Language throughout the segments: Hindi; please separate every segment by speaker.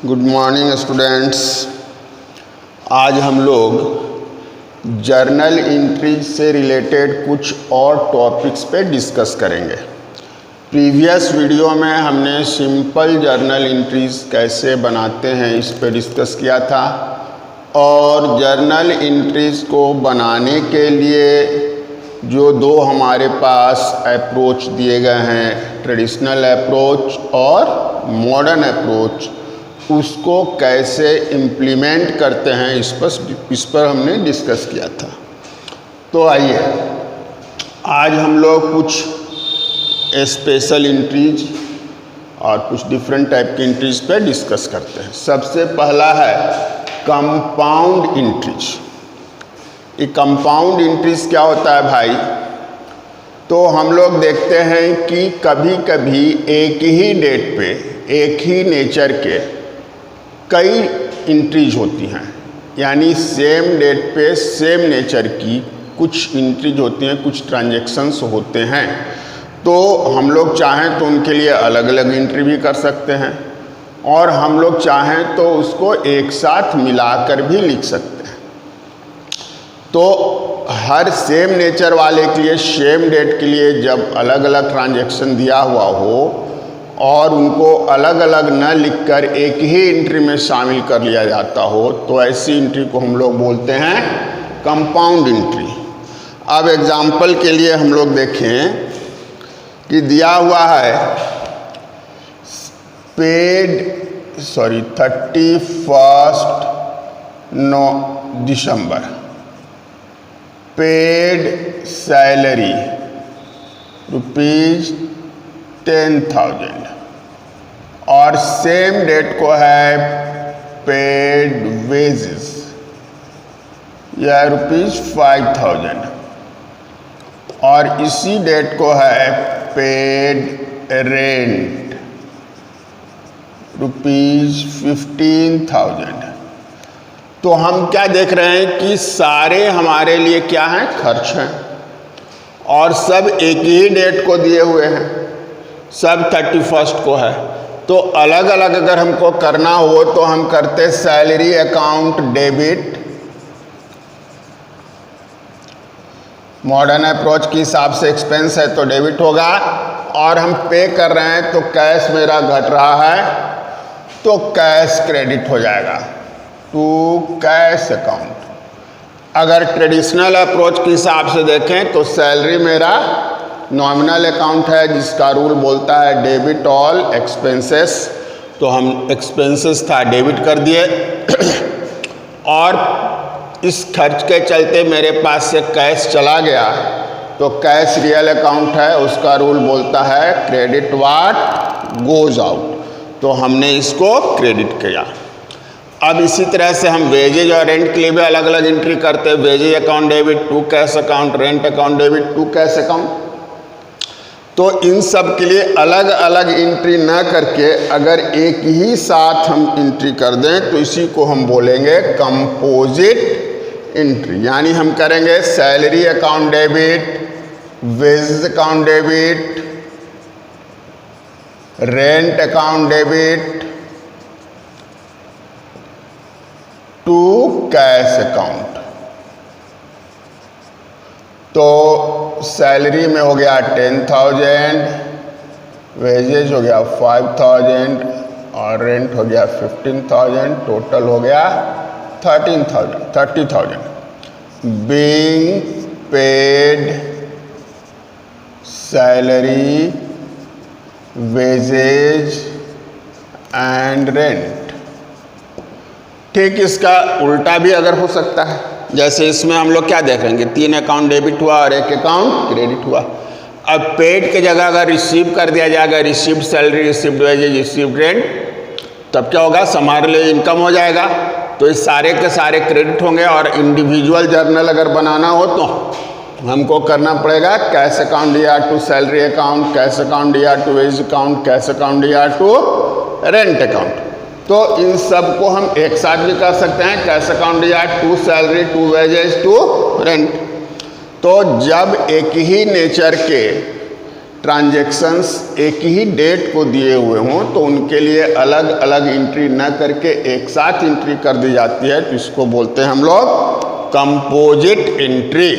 Speaker 1: Good morning students. आज हम लोग जर्नल एंट्रीज से रिलेटेड कुछ और टॉपिक्स पे डिस्कस करेंगे। प्रीवियस वीडियो में हमने सिंपल जर्नल एंट्रीज कैसे बनाते हैं इस पे डिस्कस किया था, और जर्नल एंट्रीज को बनाने के लिए जो दो हमारे पास अप्रोच दिए गए हैं, ट्रेडिशनल अप्रोच और मॉडर्न अप्रोच, उसको कैसे इम्प्लीमेंट करते हैं इस पर हमने डिस्कस किया था। तो आइए आज हम लोग कुछ स्पेशल एंट्रीज और कुछ डिफरेंट टाइप की एंट्रीज पे डिस्कस करते हैं। सबसे पहला है कंपाउंड एंट्रीज। ये कंपाउंड एंट्रीज क्या होता है भाई? तो हम लोग देखते हैं कि कभी कभी एक ही डेट पे एक ही नेचर के कई एंट्रीज होती हैं, यानी सेम डेट पे सेम नेचर की कुछ एंट्रीज होती हैं, कुछ ट्रांजैक्शंस होते हैं। तो हम लोग चाहें तो उनके लिए अलग अलग एंट्री भी कर सकते हैं, और हम लोग चाहें तो उसको एक साथ मिलाकर भी लिख सकते हैं। तो हर सेम नेचर वाले के लिए सेम डेट के लिए जब अलग अलग ट्रांजैक्शन दिया हुआ हो और उनको अलग अलग न लिखकर एक ही एंट्री में शामिल कर लिया जाता हो, तो ऐसी एंट्री को हम लोग बोलते हैं कंपाउंड एंट्री। अब एग्जाम्पल के लिए हम लोग देखें कि दिया हुआ है 31 दिसंबर पेड सैलरी ₹10,000, और सेम डेट को है पेड वेजेस या ₹5,000, और इसी डेट को है पेड रेंट ₹15,000। तो हम क्या देख रहे हैं कि सारे हमारे लिए क्या हैं? खर्च हैं, और सब एक ही डेट को दिए हुए हैं, सब 31 को है। तो अलग अलग अगर हमको करना हो तो हम करते salary account debit, modern approach के हिसाब से एक्सपेंस है तो डेबिट होगा, और हम पे कर रहे हैं तो कैश मेरा घट रहा है तो कैश क्रेडिट हो जाएगा टू कैश अकाउंट। अगर ट्रेडिशनल अप्रोच के हिसाब से देखें तो सैलरी मेरा नॉमिनल अकाउंट है, जिसका रूल बोलता है डेबिट ऑल एक्सपेंसेस। तो हम एक्सपेंसेस था डेबिट कर दिए, और इस खर्च के चलते मेरे पास से कैश चला गया, तो कैश रियल अकाउंट है, उसका रूल बोलता है क्रेडिट व्हाट गोज आउट। तो हमने इसको क्रेडिट किया। अब इसी तरह से हम वेजेज और रेंट के लिए भी अलग अलग एंट्री करते हैं। Wages account debit to cash account, rent account debit to cash account. तो इन सब के लिए अलग अलग एंट्री ना करके अगर एक ही साथ हम एंट्री कर दें तो इसी को हम बोलेंगे कंपोजिट एंट्री। यानी हम करेंगे salary account debit, wages account debit, rent account debit to cash account. तो सैलरी में हो गया 10,000, वेजेज हो गया 5,000, और रेंट हो गया 15,000, टोटल हो गया 30,000 being paid salary, wages and rent. ठीक इसका उल्टा भी अगर हो सकता है, जैसे इसमें हम लोग क्या देखेंगे, 3 अकाउंट डेबिट हुआ और 1 अकाउंट क्रेडिट हुआ। अब पेड की जगह अगर रिसीव कर दिया जाएगा, received salary, received wages, received rent, तब क्या होगा? हमारे लिए इनकम हो जाएगा। तो इस सारे के सारे क्रेडिट होंगे, और इंडिविजुअल जर्नल अगर बनाना हो तो हमको करना पड़ेगा cash account Dr to salary account, cash account Dr to wage account, cash account Dr to rent account. तो इन सब को हम एक साथ भी कर सकते हैं, cash account Dr to salary, to wages, to rent. तो जब एक ही नेचर के ट्रांजैक्शंस एक ही डेट को दिए हुए हों तो उनके लिए अलग अलग एंट्री न करके एक साथ एंट्री कर दी जाती है, तो इसको बोलते हैं हम लोग कंपोजिट एंट्री।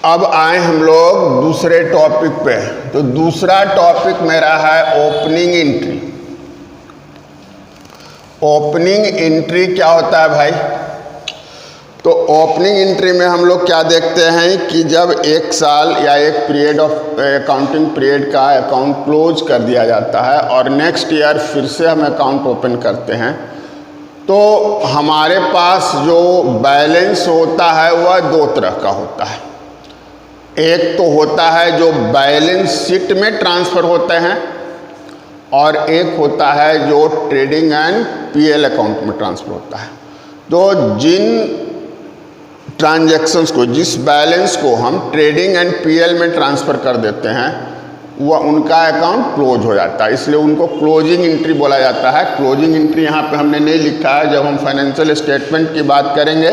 Speaker 1: अब आए हम लोग दूसरे टॉपिक पे। तो दूसरा टॉपिक मेरा है ओपनिंग एंट्री। ओपनिंग एंट्री क्या होता है भाई? तो ओपनिंग एंट्री में हम लोग क्या देखते हैं कि जब एक साल या एक पीरियड ऑफ अकाउंटिंग पीरियड का अकाउंट क्लोज कर दिया जाता है और नेक्स्ट ईयर फिर से हम अकाउंट ओपन करते हैं, तो हमारे पास जो बैलेंस होता है वह दो तरह का होता है। एक तो होता है जो बैलेंस शीट में ट्रांसफ़र होते हैं और एक होता है जो ट्रेडिंग एंड पीएल अकाउंट में ट्रांसफ़र होता है। तो जिन ट्रांजैक्शंस को, जिस बैलेंस को हम ट्रेडिंग एंड पीएल में ट्रांसफ़र कर देते हैं वह उनका अकाउंट क्लोज हो जाता है, इसलिए उनको क्लोजिंग एंट्री बोला जाता है। क्लोजिंग एंट्री यहाँ पे हमने नहीं लिखा है, जब हम फाइनेंशियल स्टेटमेंट की बात करेंगे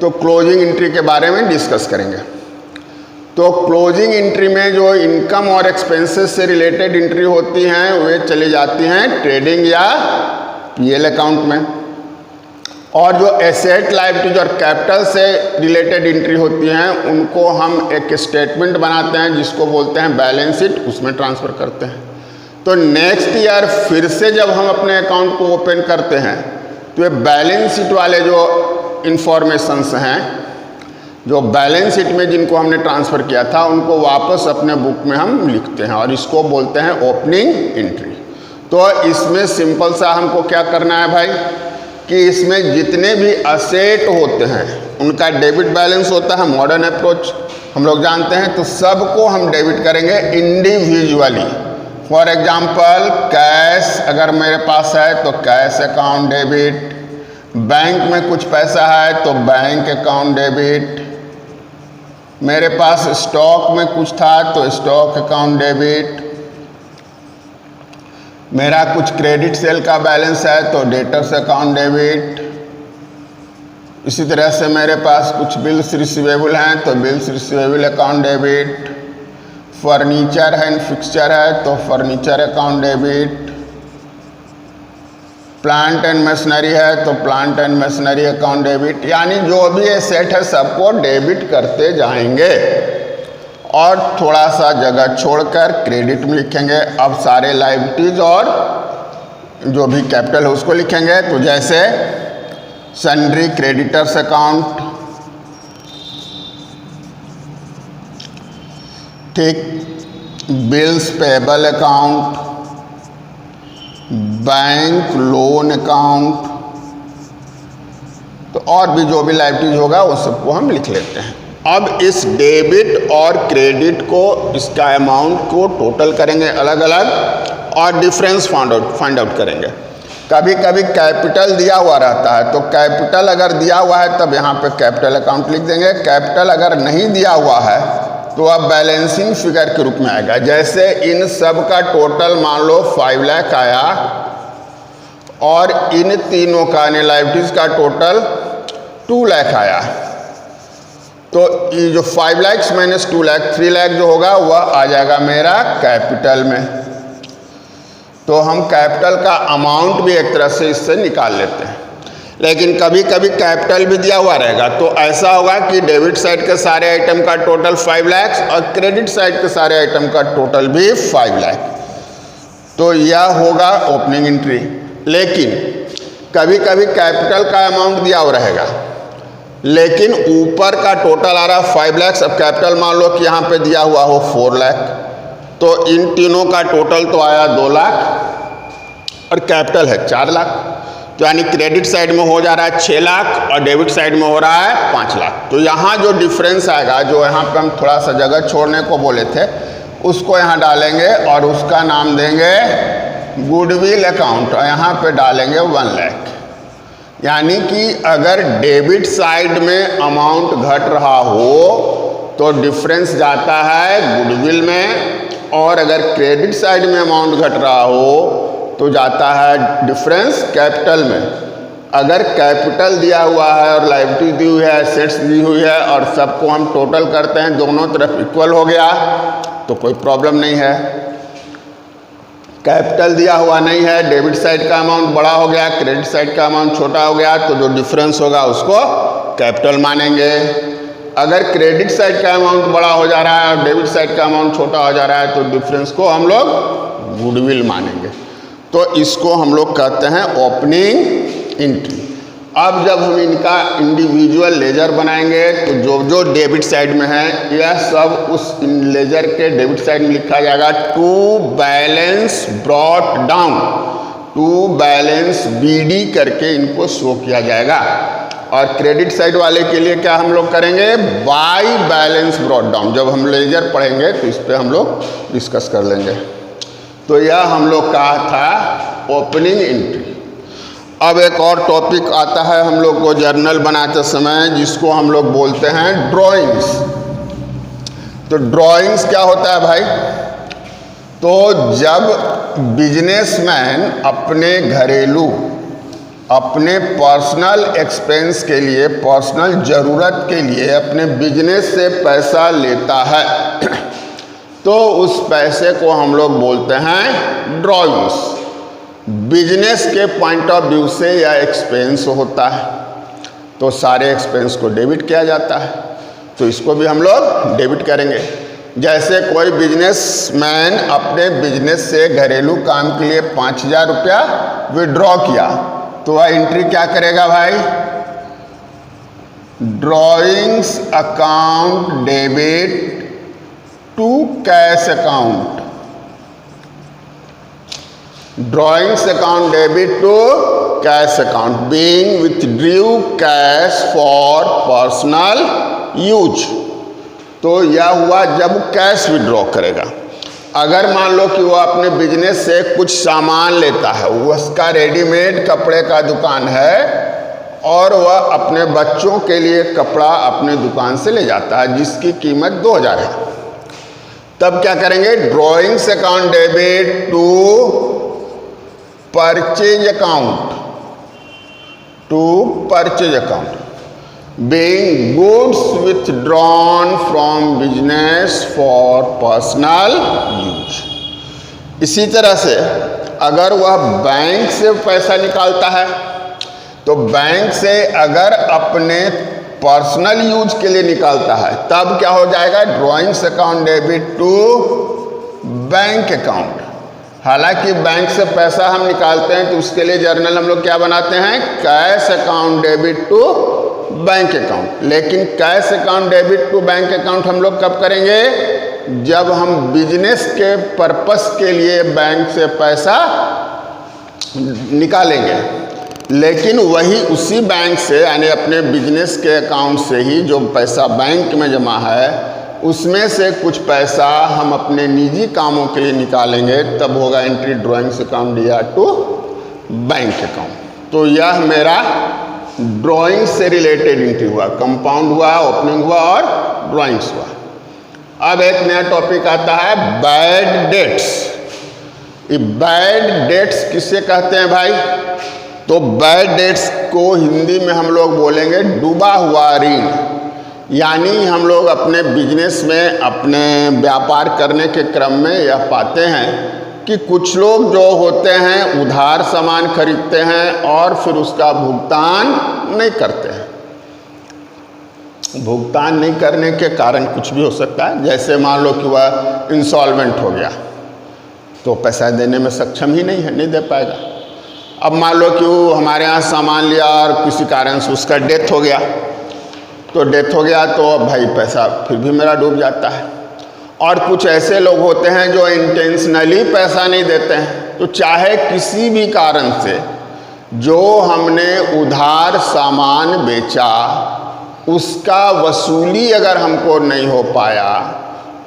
Speaker 1: तो क्लोजिंग एंट्री के बारे में डिस्कस करेंगे। तो क्लोजिंग एंट्री में जो इनकम और एक्सपेंसेस से रिलेटेड एंट्री होती हैं वे चली जाती हैं ट्रेडिंग या पीएल अकाउंट में, और जो एसेट लायबिलिटीज और कैपिटल से रिलेटेड एंट्री होती हैं उनको हम एक स्टेटमेंट बनाते हैं जिसको बोलते हैं बैलेंस शीट, उसमें ट्रांसफ़र करते हैं। तो नेक्स्ट ईयर फिर से जब हम अपने अकाउंट को ओपन करते हैं तो ये बैलेंस शीट वाले जो इंफॉर्मेशंस हैं, जो बैलेंस शीट में जिनको हमने ट्रांसफ़र किया था उनको वापस अपने बुक में हम लिखते हैं और इसको बोलते हैं ओपनिंग एंट्री। तो इसमें सिंपल सा हमको क्या करना है भाई कि इसमें जितने भी असेट होते हैं उनका डेबिट बैलेंस होता है, मॉडर्न अप्रोच हम लोग जानते हैं, तो सबको हम डेबिट करेंगे इंडिविजुअली। फॉर एग्जांपल कैश अगर मेरे पास है तो कैश अकाउंट डेबिट, बैंक में कुछ पैसा है तो बैंक अकाउंट डेबिट, मेरे पास स्टॉक में कुछ था तो स्टॉक अकाउंट डेबिट, मेरा कुछ क्रेडिट सेल का बैलेंस है तो डेटर्स अकाउंट डेबिट, इसी तरह से मेरे पास कुछ बिल्स रिसीवेबल हैं तो bills receivable account debit, furniture है एंड फिक्सचर है तो furniture account debit, plant and machinery है तो plant and machinery account debit. यानी जो भी एसेट है सबको डेबिट करते जाएंगे और थोड़ा सा जगह छोड़कर क्रेडिट में लिखेंगे। अब सारे लायबिलिटीज और जो भी कैपिटल है उसको लिखेंगे। तो जैसे सन्ड्री क्रेडिटर्स अकाउंट, ठीक, bills payable account, bank loan account, तो और भी जो भी लायबिलिटीज होगा वो सबको हम लिख लेते हैं। अब इस डेबिट और क्रेडिट को, इसका अमाउंट को टोटल करेंगे अलग अलग और डिफरेंस फाइंड आउट करेंगे। कभी कभी कैपिटल दिया हुआ रहता है तो कैपिटल अगर दिया हुआ है तब यहाँ पे कैपिटल अकाउंट लिख देंगे। कैपिटल अगर नहीं दिया हुआ है तो अब बैलेंसिंग फिगर के रूप में आएगा। जैसे इन सब का टोटल मान लो 5 लाख आया और इन तीनों का यानी लायबिलिटीज का टोटल 2 लाख आया, तो ये जो 5 लाख माइनस 2 लाख 3 लाख जो होगा वह आ जाएगा मेरा कैपिटल में। तो हम कैपिटल का अमाउंट भी एक तरह से इससे निकाल लेते हैं। लेकिन कभी कभी कैपिटल भी दिया हुआ रहेगा तो ऐसा होगा कि डेबिट साइड के सारे आइटम का टोटल 5 लाख और क्रेडिट साइड के सारे आइटम का टोटल भी 5 लाख, तो यह होगा ओपनिंग एंट्री। लेकिन कभी कभी कैपिटल का अमाउंट दिया हुआ रहेगा लेकिन ऊपर का टोटल आ रहा 5 लाख। अब कैपिटल मान लो कि यहाँ पे दिया हुआ हो 4 लाख, तो इन तीनों का टोटल तो आया 2 लाख और कैपिटल है 4 लाख। तो यानी क्रेडिट साइड में हो जा रहा है 6 लाख और डेबिट साइड में हो रहा है 5 लाख। तो यहाँ जो डिफरेंस आएगा, जो यहाँ पे हम थोड़ा सा जगह छोड़ने को बोले थे, उसको यहाँ डालेंगे और उसका नाम देंगे गुडविल अकाउंट और यहाँ पे डालेंगे 1 लाख। यानी कि अगर डेबिट साइड में अमाउंट घट रहा हो तो डिफरेंस जाता है गुडविल में, और अगर क्रेडिट साइड में अमाउंट घट रहा हो तो जाता है डिफरेंस कैपिटल में। अगर कैपिटल दिया हुआ है और लायबिलिटी दी हुई है, एसेट्स दी हुई है और सबको हम टोटल करते हैं, दोनों तरफ इक्वल हो गया तो कोई प्रॉब्लम नहीं है। कैपिटल दिया हुआ नहीं है, डेबिट साइड का अमाउंट बड़ा हो गया, क्रेडिट साइड का अमाउंट छोटा हो गया, तो जो डिफरेंस होगा उसको कैपिटल मानेंगे। अगर क्रेडिट साइड का अमाउंट बड़ा हो जा रहा है और डेबिट साइड का अमाउंट छोटा हो जा रहा है तो डिफरेंस को हम लोग गुडविल मानेंगे। तो इसको हम लोग कहते हैं ओपनिंग एंट्री। अब जब हम इनका इंडिविजुअल लेजर बनाएंगे तो जो जो डेबिट साइड में है यह सब उस लेजर के डेबिट साइड में लिखा जाएगा to balance brought down, to balance BD करके इनको शो किया जाएगा। और क्रेडिट साइड वाले के लिए क्या हम लोग करेंगे, बाई बैलेंस ब्रॉट डाउन। जब हम लेजर पढ़ेंगे तो इस पर हम लोग डिस्कस कर लेंगे। तो यह हम लोग का था ओपनिंग एंट्री। अब एक और टॉपिक आता है हम लोग को जर्नल बनाते समय, जिसको हम लोग बोलते हैं ड्राइंग्स। तो ड्राइंग्स क्या होता है भाई, तो जब बिजनेसमैन अपने घरेलू, अपने पर्सनल एक्सपेंस के लिए, पर्सनल ज़रूरत के लिए अपने बिजनेस से पैसा लेता है तो उस पैसे को हम लोग बोलते हैं ड्राइंग्स। बिजनेस के पॉइंट ऑफ व्यू से यह एक्सपेंस होता है, तो सारे एक्सपेंस को डेबिट किया जाता है, तो इसको भी हम लोग डेबिट करेंगे। जैसे कोई बिजनेसमैन अपने बिजनेस से घरेलू काम के लिए 5,000 रुपया विड्रॉ किया तो वह एंट्री क्या करेगा भाई, drawings account debit to cash account, drawings account debit to cash account, being withdrew cash for personal use. तो यह हुआ जब कैश विड्रॉ करेगा। अगर मान लो कि वो अपने बिजनेस से कुछ सामान लेता है, उसका रेडीमेड कपड़े का दुकान है और वह अपने बच्चों के लिए कपड़ा अपने दुकान से ले जाता है जिसकी कीमत 2,000 है, तब क्या करेंगे, drawings account debit to purchase account, to purchase account, being goods withdrawn from business for personal use। इसी तरह से अगर वह बैंक से पैसा निकालता है तो बैंक से अगर अपने पर्सनल यूज के लिए निकालता है तब क्या हो जाएगा, drawings account debit to bank account. हालांकि बैंक से पैसा हम निकालते हैं तो उसके लिए जर्नल हम लोग क्या बनाते हैं, cash account debit to bank account. लेकिन cash account debit to bank account हम लोग कब करेंगे, जब हम बिजनेस के पर्पस के लिए बैंक से पैसा निकालेंगे, लेकिन वही उसी बैंक से यानी अपने बिजनेस के अकाउंट से ही जो पैसा बैंक में जमा है उसमें से कुछ पैसा हम अपने निजी कामों के लिए निकालेंगे, तब होगा एंट्री ड्राइंग्स अकाउंट दिया टू बैंक अकाउंट। तो यह मेरा ड्राइंग से रिलेटेड एंट्री हुआ, कंपाउंड हुआ, ओपनिंग हुआ और ड्राइंग्स हुआ। अब एक नया टॉपिक आता है बैड डेट्स। ये बैड डेट्स किसे कहते हैं भाई, तो बैड डेट्स को हिंदी में हम लोग बोलेंगे डूबा हुआ ऋण। यानी हम लोग अपने बिजनेस में, अपने व्यापार करने के क्रम में यह पाते हैं कि कुछ लोग जो होते हैं उधार सामान खरीदते हैं और फिर उसका भुगतान नहीं करते हैं। भुगतान नहीं करने के कारण कुछ भी हो सकता है, जैसे मान लो कि वह इंसॉल्वेंट हो गया तो पैसा देने में सक्षम ही नहीं है, नहीं दे पाएगा। अब मान लो कि वो हमारे यहाँ सामान लिया और किसी कारण से उसका डेथ हो गया, तो डेथ हो गया तो अब भाई पैसा फिर भी मेरा डूब जाता है। और कुछ ऐसे लोग होते हैं जो इंटेंशनली पैसा नहीं देते हैं, तो चाहे किसी भी कारण से जो हमने उधार सामान बेचा उसका वसूली अगर हमको नहीं हो पाया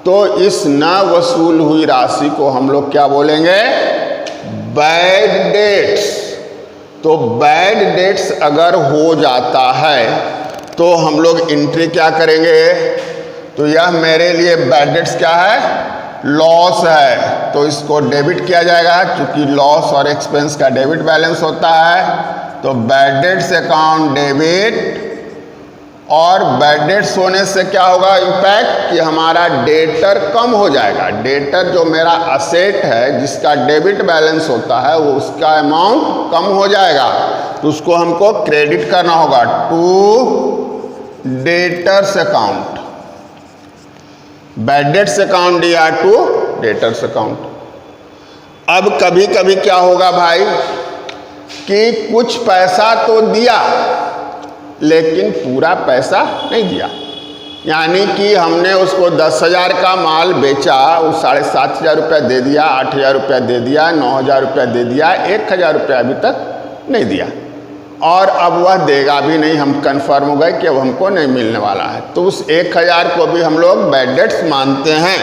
Speaker 1: तो इस न वसूल हुई राशि को हम लोग क्या बोलेंगे, बैड डेट्स। तो बैड डेट्स अगर हो जाता है तो हम लोग एंट्री क्या करेंगे, तो यह मेरे लिए बैड डेट्स क्या है, लॉस है, तो इसको डेबिट किया जाएगा। क्योंकि लॉस और एक्सपेंस का डेबिट बैलेंस होता है तो बैड डेट्स अकाउंट डेबिट, और बैड डेट्स होने से क्या होगा इम्पैक्ट कि हमारा डेटर कम हो जाएगा। डेटर जो मेरा असेट है जिसका डेबिट बैलेंस होता है वो उसका अमाउंट कम हो जाएगा, तो उसको हमको क्रेडिट करना होगा to debtors account. Bad debts account दिया टू डेटर्स अकाउंट। अब कभी कभी क्या होगा भाई कि कुछ पैसा तो दिया लेकिन पूरा पैसा नहीं दिया, यानी कि हमने उसको 10,000 का माल बेचा, वो 7,500 रुपया दे दिया, 8,000 रुपया दे दिया, 9,000 रुपया दे दिया, 1,000 रुपया अभी तक नहीं दिया, और अब वह देगा भी नहीं। हम कंफर्म हो गए कि अब हमको नहीं मिलने वाला है, तो उस 1,000 को भी हम लोग बैड डेट्स मानते हैं।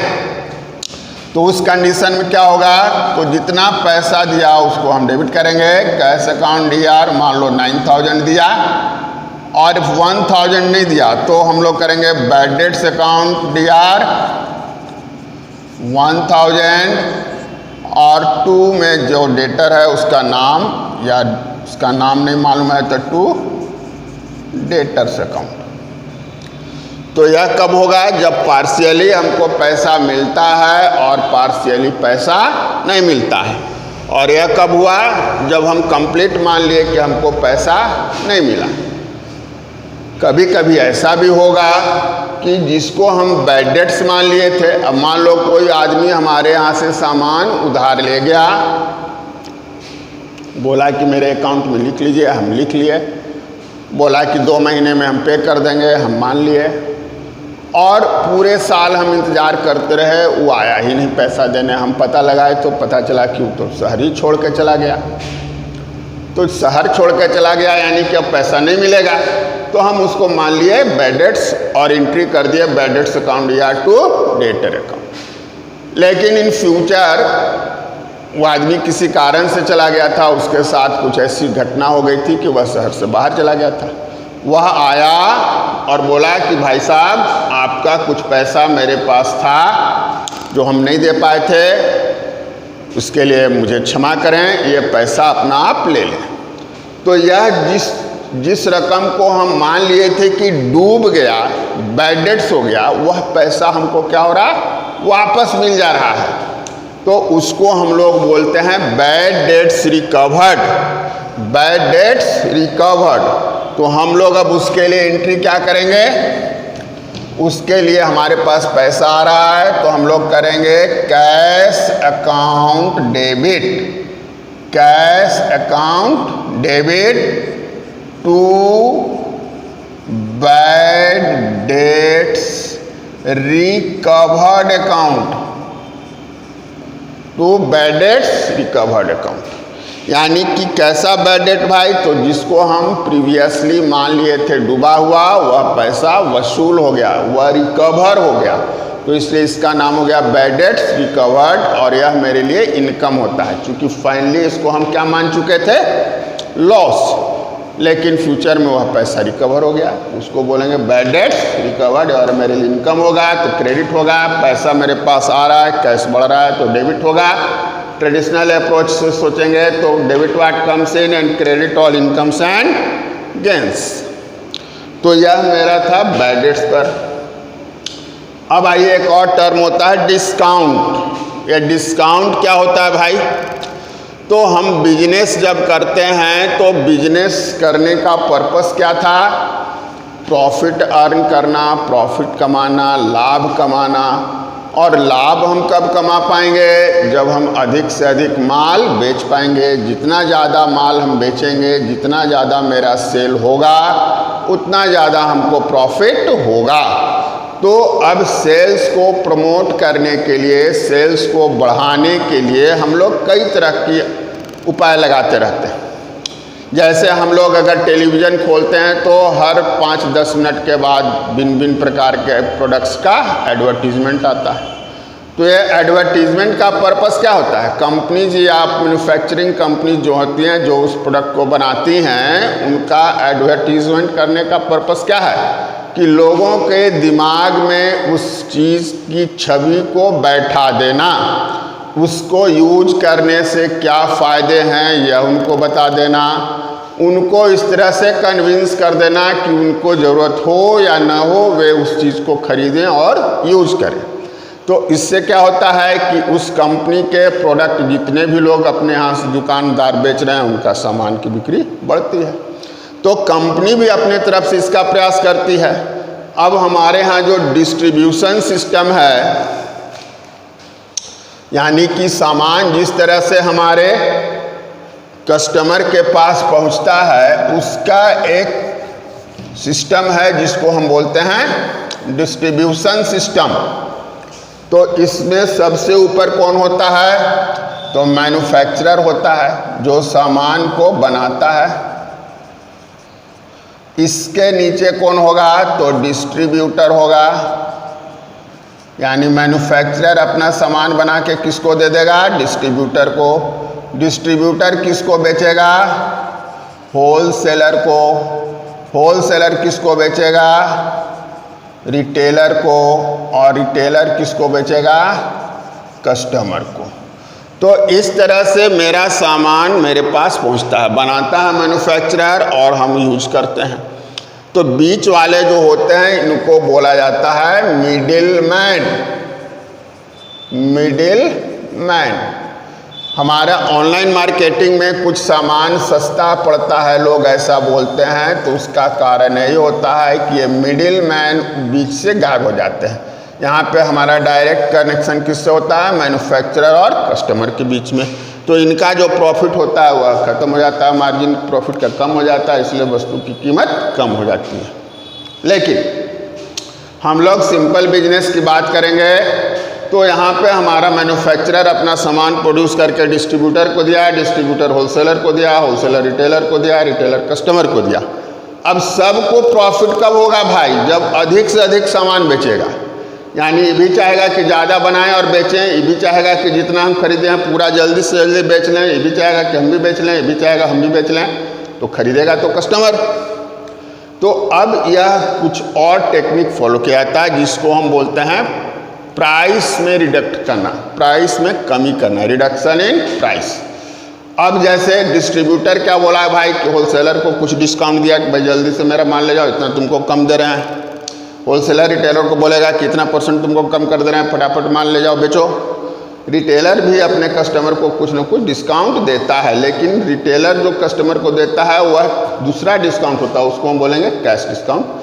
Speaker 1: तो उस कंडीशन में क्या होगा, तो जितना पैसा दिया उसको हम डेबिट करेंगे। कैश अकाउंट डीआर मान लो 9,000 दिया और 1,000 नहीं दिया, तो हम लोग करेंगे बैड डेट्स अकाउंट डीआर 1,000 और 2 में जो डेटर है उसका नाम या उसका नाम नहीं मालूम है तो 2 डेटर्स अकाउंट। तो यह कब होगा, जब पार्शियली हमको पैसा मिलता है और पार्शियली पैसा नहीं मिलता है। और यह कब हुआ, जब हम कंप्लीट मान लिए कि हमको पैसा नहीं मिला। कभी कभी ऐसा भी होगा कि जिसको हम बैड डेट्स मान लिए थे, अब मान लो कोई आदमी हमारे यहाँ से सामान उधार ले गया, बोला कि मेरे अकाउंट में लिख लीजिए, हम लिख लिए, बोला कि 2 महीने में हम पे कर देंगे, हम मान लिए, और पूरे साल हम इंतज़ार करते रहे, वो आया ही नहीं पैसा देने। हम पता लगाए तो पता चला कि वो तो शहर ही छोड़ के चला गया। तो शहर छोड़ के चला गया यानी कि अब पैसा नहीं मिलेगा, तो हम उसको मान लिए बैड डेट्स और एंट्री कर दिए बैड डेट्स अकाउंट या टू डेटर अकाउंट। लेकिन इन फ्यूचर वो आदमी किसी कारण से चला गया था, उसके साथ कुछ ऐसी घटना हो गई थी कि वह शहर से बाहर चला गया था। वह आया और बोला कि भाई साहब आपका कुछ पैसा मेरे पास था जो हम नहीं दे पाए थे, उसके लिए मुझे क्षमा करें, ये पैसा अपना आप ले लें। तो यह जिस रकम को हम मान लिए थे कि डूब गया, बैड डेट्स हो गया, वह पैसा हमको क्या हो रहा, वापस मिल जा रहा है। तो उसको हम लोग बोलते हैं bad debts recovered, bad debts recovered. तो हम लोग अब उसके लिए एंट्री क्या करेंगे, उसके लिए हमारे पास पैसा आ रहा है तो हम लोग करेंगे cash account debit, cash account debit to bad debts recovered account, to bad debts recovered account. यानी कि कैसा बैड डेट भाई, तो जिसको हम प्रीवियसली मान लिए थे डूबा हुआ, वह पैसा वसूल हो गया, वह रिकवर हो गया, तो इसलिए इसका नाम हो गया बैड डेट्स रिकवर्ड। और यह मेरे लिए इनकम होता है, क्योंकि फाइनली इसको हम क्या मान चुके थे, लॉस, लेकिन फ्यूचर में वह पैसा रिकवर हो गया, उसको बोलेंगे बैड डेट्स रिकवर्ड। और मेरे लिए इनकम होगा तो क्रेडिट होगा, पैसा मेरे पास आ रहा है, कैश बढ़ रहा है तो डेबिट होगा। ट्रेडिशनल अप्रोच से सोचेंगे तो debit what comes in and credit all incomes and gains. तो यह मेरा था बैड डेट्स पर। अब आइए एक और टर्म होता है डिस्काउंट। ये डिस्काउंट क्या होता है भाई, तो हम बिजनेस जब करते हैं तो बिजनेस करने का पर्पस क्या था, प्रॉफिट अर्न करना, प्रॉफिट कमाना, लाभ कमाना। और लाभ हम कब कमा पाएंगे, जब हम अधिक से अधिक माल बेच पाएंगे। जितना ज़्यादा माल हम बेचेंगे, जितना ज़्यादा मेरा सेल होगा, उतना ज़्यादा हमको प्रॉफिट होगा। तो अब सेल्स को प्रमोट करने के लिए, सेल्स को बढ़ाने के लिए हम लोग कई तरह की उपाय लगाते रहते हैं। जैसे हम लोग अगर टेलीविज़न खोलते हैं तो हर 5-10 मिनट के बाद भिन्न प्रकार के प्रोडक्ट्स का एडवर्टीजमेंट आता है। तो ये एडवर्टीजमेंट का पर्पस क्या होता है, कंपनीज या मैन्युफैक्चरिंग कंपनीज जो होती हैं, जो उस प्रोडक्ट को बनाती हैं, उनका एडवर्टीजमेंट करने का पर्पस क्या है कि लोगों के दिमाग में उस चीज़ की छवि को बैठा देना, उसको यूज करने से क्या फ़ायदे हैं यह उनको बता देना, उनको इस तरह से कन्विंस कर देना कि उनको ज़रूरत हो या ना हो वे उस चीज़ को खरीदें और यूज़ करें। तो इससे क्या होता है कि उस कंपनी के प्रोडक्ट जितने भी लोग अपने यहाँ से दुकानदार बेच रहे हैं उनका सामान की बिक्री बढ़ती है। तो कंपनी भी अपने तरफ से इसका प्रयास करती है। अब हमारे यहाँ जो डिस्ट्रीब्यूशन सिस्टम है, यानी कि सामान जिस तरह से हमारे कस्टमर के पास पहुंचता है उसका एक सिस्टम है जिसको हम बोलते हैं डिस्ट्रीब्यूशन सिस्टम। तो इसमें सबसे ऊपर कौन होता है? तो मैन्युफैक्चरर होता है जो सामान को बनाता है। इसके नीचे कौन होगा? तो डिस्ट्रीब्यूटर होगा, यानी मैन्युफैक्चरर अपना सामान बना के किसको दे देगा? डिस्ट्रीब्यूटर को। डिस्ट्रीब्यूटर किसको बेचेगा? होलसेलर को। होलसेलर किसको बेचेगा? रिटेलर को। और रिटेलर किसको बेचेगा? कस्टमर को। तो इस तरह से मेरा सामान मेरे पास पहुंचता है, बनाता है मैन्युफैक्चरर और हम यूज करते हैं। तो बीच वाले जो होते हैं इनको बोला जाता है मिडिल मैन। Middle man. हमारा ऑनलाइन मार्केटिंग में कुछ सामान सस्ता पड़ता है, लोग ऐसा बोलते हैं, तो उसका कारण यही होता है कि ये मिडिल मैन बीच से गायब हो जाते हैं। यहाँ पे हमारा डायरेक्ट कनेक्शन किससे होता है? मैन्युफैक्चरर और कस्टमर के बीच में। तो इनका जो प्रॉफिट होता है वह खत्म हो जाता है, मार्जिन प्रॉफिट का कम हो जाता है, इसलिए वस्तु की कीमत कम हो जाती है। लेकिन हम लोग सिंपल बिजनेस की बात करेंगे तो यहाँ पे हमारा मैन्युफैक्चरर अपना सामान प्रोड्यूस करके डिस्ट्रीब्यूटर को दिया, डिस्ट्रीब्यूटर होलसेलर को दिया, होलसेलर रिटेलर को दिया, रिटेलर कस्टमर को दिया। अब सबको प्रॉफिट कब होगा भाई? जब अधिक से अधिक सामान बेचेगा। यानी ये भी चाहेगा कि ज़्यादा बनाएं और बेचें, ये भी चाहेगा कि जितना हम खरीदे हैं पूरा जल्दी से जल्दी बेच लें, ये भी चाहेगा कि हम भी बेच लें, ये भी चाहेगा हम भी बेच लें, तो खरीदेगा तो कस्टमर। तो अब यह कुछ और टेक्निक फॉलो किया जाता है जिसको हम बोलते हैं प्राइस में रिडक्ट करना, प्राइस में कमी करना, रिडक्शन इन प्राइस। अब जैसे डिस्ट्रीब्यूटर क्या बोला है भाई कि होलसेलर को कुछ डिस्काउंट दिया कि भाई जल्दी से मेरा माल ले जाओ, इतना तुमको कम दे रहे हैं। होलसेलर रिटेलर को बोलेगा कि इतना % तुमको कम कर दे रहे हैं, फटाफट माल ले जाओ बेचो। रिटेलर भी अपने कस्टमर को कुछ ना कुछ डिस्काउंट देता है, लेकिन रिटेलर जो कस्टमर को देता है वह दूसरा डिस्काउंट होता है, उसको हम बोलेंगे कैश डिस्काउंट।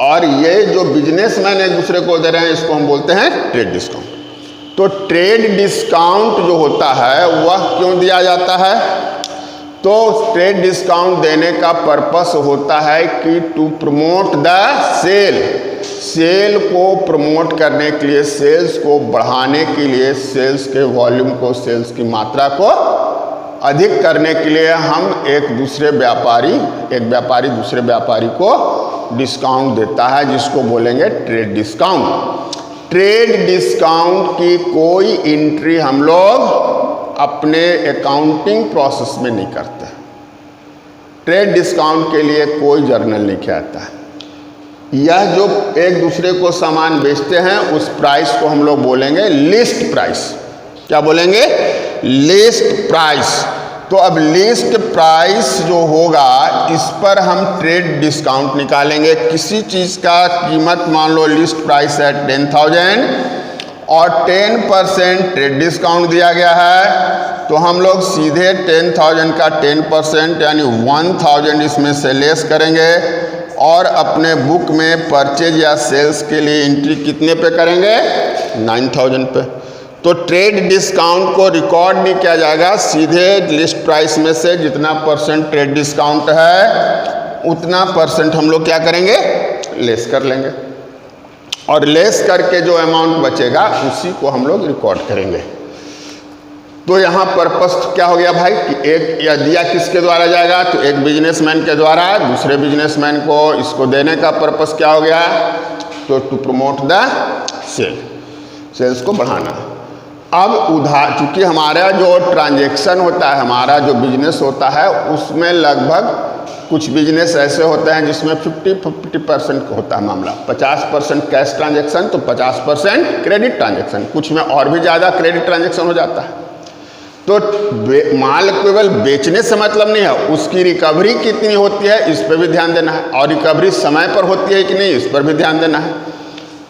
Speaker 1: और ये जो बिजनेसमैन एक दूसरे को दे रहे हैं इसको हम बोलते हैं ट्रेड डिस्काउंट। तो ट्रेड डिस्काउंट जो होता है वह क्यों दिया जाता है? तो ट्रेड डिस्काउंट देने का पर्पस होता है कि to promote the sale, sale को प्रमोट करने के लिए, सेल्स को बढ़ाने के लिए, सेल्स के वॉल्यूम को, सेल्स की मात्रा को अधिक करने के लिए हम एक व्यापारी दूसरे व्यापारी को डिस्काउंट देता है, जिसको बोलेंगे ट्रेड डिस्काउंट। ट्रेड डिस्काउंट की कोई एंट्री हम लोग अपने अकाउंटिंग प्रोसेस में नहीं करते। ट्रेड डिस्काउंट के लिए कोई जर्नल नहीं किया जाता है। यह जो एक दूसरे को सामान बेचते हैं उस प्राइस को हम लोग बोलेंगे लिस्ट प्राइस। क्या बोलेंगे? List price. तो अब लिस्ट प्राइस जो होगा इस पर हम ट्रेड डिस्काउंट निकालेंगे। किसी चीज़ का कीमत मान लो लिस्ट प्राइस है 10,000 और 10% ट्रेड डिस्काउंट दिया गया है, तो हम लोग सीधे 10,000 का 10% यानी 1,000 इसमें से लेस करेंगे और अपने बुक में परचेज या सेल्स के लिए एंट्री कितने पे करेंगे? 9,000 पे। तो ट्रेड डिस्काउंट को रिकॉर्ड नहीं किया जाएगा, सीधे लिस्ट प्राइस में से जितना % ट्रेड डिस्काउंट है उतना % हम लोग क्या करेंगे? लेस कर लेंगे और लेस करके जो अमाउंट बचेगा उसी को हम लोग रिकॉर्ड करेंगे। तो यहाँ पर्पस क्या हो गया भाई कि एक या दिया किसके द्वारा जाएगा? तो एक बिजनेसमैन के द्वारा दूसरे बिजनेसमैन को इसको देने का पर्पस क्या हो गया? तो to promote the sale, sales को बढ़ाना। अब चूँकि हमारा जो ट्रांजैक्शन होता है, हमारा जो बिजनेस होता है उसमें लगभग कुछ बिजनेस ऐसे होते हैं जिसमें 50% होता है मामला, 50% कैश ट्रांजैक्शन तो 50% क्रेडिट ट्रांजैक्शन, कुछ में और भी ज़्यादा क्रेडिट ट्रांजैक्शन हो जाता है। तो माल केवल बेचने से मतलब नहीं है, उसकी रिकवरी कितनी होती है इस पर भी ध्यान देना है, और रिकवरी समय पर होती है कि नहीं इस पर भी ध्यान देना है।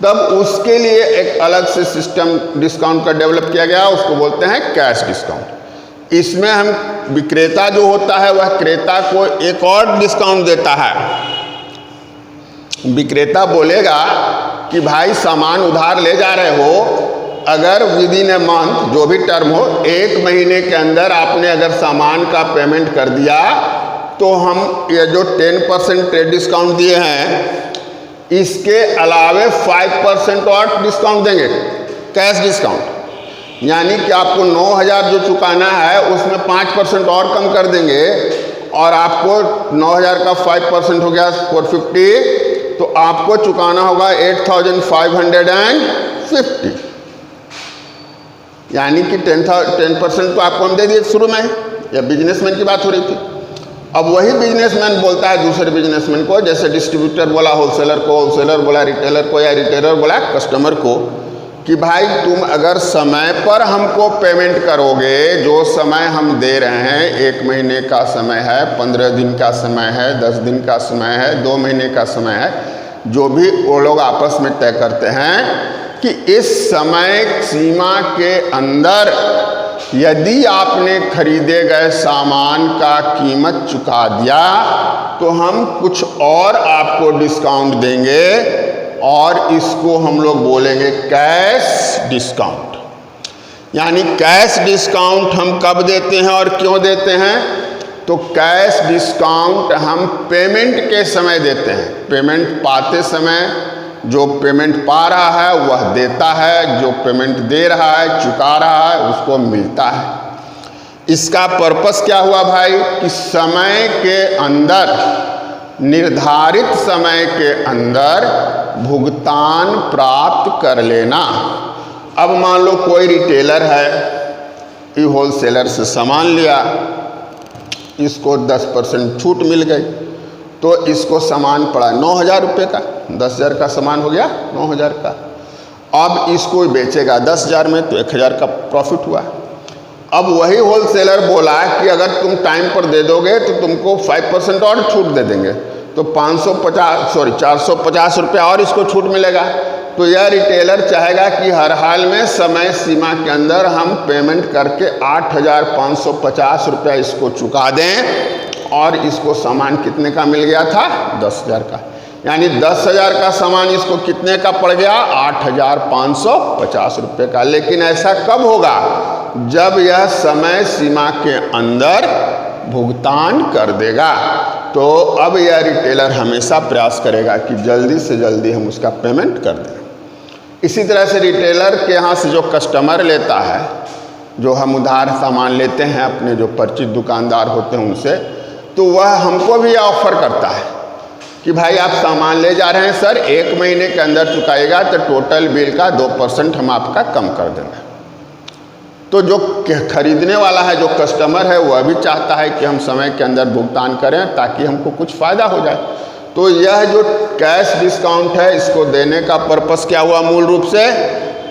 Speaker 1: तब उसके लिए एक अलग से सिस्टम डिस्काउंट का डेवलप किया गया, उसको बोलते हैं कैश डिस्काउंट। इसमें हम विक्रेता जो होता है वह क्रेता को एक और डिस्काउंट देता है। विक्रेता बोलेगा कि भाई सामान उधार ले जा रहे हो, अगर विद इन ए मंथ जो भी टर्म हो, 1 महीने के अंदर आपने अगर सामान का पेमेंट कर दिया तो हम ये जो 10% ट्रेड डिस्काउंट दिए हैं इसके अलावे 5% और डिस्काउंट देंगे, कैश डिस्काउंट। यानी कि आपको 9,000 जो चुकाना है उसमें 5% और कम कर देंगे, और आपको 9,000 का 5% हो गया 450, तो आपको चुकाना होगा 8,550। यानी कि 10% तो आपको हम दे दिए शुरू में, या बिजनेसमैन की बात हो रही थी। अब वही बिजनेसमैन बोलता है दूसरे बिजनेसमैन को, जैसे डिस्ट्रीब्यूटर बोला होलसेलर को, होलसेलर बोला रिटेलर को, या रिटेलर बोला कस्टमर को, कि भाई तुम अगर समय पर हमको पेमेंट करोगे, जो समय हम दे रहे हैं 1 महीने का समय है, 15 दिन का समय है, 10 दिन का समय है, 2 महीने का समय है, जो भी वो लोग आपस में तय करते हैं कि इस समय सीमा के अंदर यदि आपने खरीदे गए सामान का कीमत चुका दिया तो हम कुछ और आपको डिस्काउंट देंगे, और इसको हम लोग बोलेंगे कैश डिस्काउंट। यानी कैश डिस्काउंट हम कब देते हैं और क्यों देते हैं? तो कैश डिस्काउंट हम पेमेंट के समय देते हैं। पेमेंट पाते समय जो पेमेंट पा रहा है वह देता है, जो पेमेंट दे रहा है चुका रहा है उसको मिलता है। इसका पर्पस क्या हुआ भाई कि समय के अंदर, निर्धारित समय के अंदर भुगतान प्राप्त कर लेना। अब मान लो कोई रिटेलर है, ये होलसेलर से सामान लिया, इसको 10% छूट मिल गई, तो इसको सामान पड़ा 9,000 रुपये का, 10,000 का सामान हो गया 9,000 का। अब इसको बेचेगा 10,000 में, तो 1,000 का प्रॉफिट हुआ। अब वही होलसेलर बोला कि अगर तुम टाइम पर दे दोगे तो तुमको 5% और छूट दे देंगे, तो 450 रुपया और इसको छूट मिलेगा। तो यह रिटेलर चाहेगा कि हर हाल में समय सीमा के अंदर हम पेमेंट करके 8,550 रुपया इसको चुका दें, और इसको सामान कितने का मिल गया था? 10,000 का। यानी 10,000 का सामान इसको कितने का पड़ गया? 8,550 रुपये का। लेकिन ऐसा कब होगा? जब यह समय सीमा के अंदर भुगतान कर देगा। तो अब यह रिटेलर हमेशा प्रयास करेगा कि जल्दी से जल्दी हम उसका पेमेंट कर दें। इसी तरह से रिटेलर के यहाँ से जो कस्टमर लेता है, जो हम उधार सामान लेते हैं अपने जो परिचित दुकानदार होते हैं उनसे, तो वह हमको भी ऑफर करता है कि भाई आप सामान ले जा रहे हैं सर, 1 महीने के अंदर चुकाएगा तो टोटल बिल का 2% हम आपका कम कर देंगे। तो जो खरीदने वाला है, जो कस्टमर है, वह भी चाहता है कि हम समय के अंदर भुगतान करें ताकि हमको कुछ फ़ायदा हो जाए। तो यह जो कैश डिस्काउंट है, इसको देने का पर्पस क्या हुआ मूल रूप से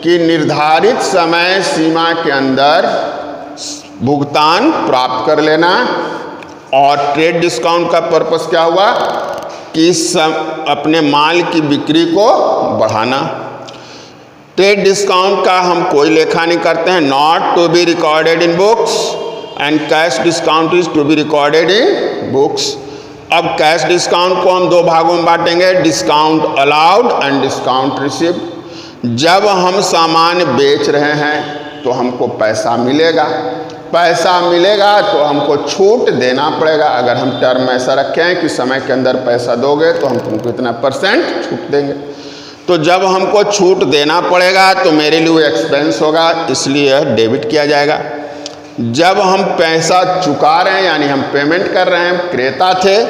Speaker 1: कि निर्धारित समय सीमा के अंदर भुगतान प्राप्त कर लेना। और ट्रेड डिस्काउंट का पर्पस क्या हुआ कि अपने माल की बिक्री को बढ़ाना। ट्रेड डिस्काउंट का हम कोई लेखा नहीं करते हैं, not to be recorded in books, and cash discount is to be recorded in books. अब कैश डिस्काउंट को हम 2 भागों में बांटेंगे, discount allowed and discount received. जब हम सामान बेच रहे हैं तो हमको पैसा मिलेगा, पैसा मिलेगा तो हमको छूट देना पड़ेगा। अगर हम टर्म ऐसा रखे हैं कि समय के अंदर पैसा दोगे तो हम तुमको इतना % छूट देंगे, तो जब हमको छूट देना पड़ेगा तो मेरे लिए एक्सपेंस होगा, इसलिए डेबिट किया जाएगा। जब हम पैसा चुका रहे हैं यानी हम पेमेंट कर रहे हैं, क्रेता थे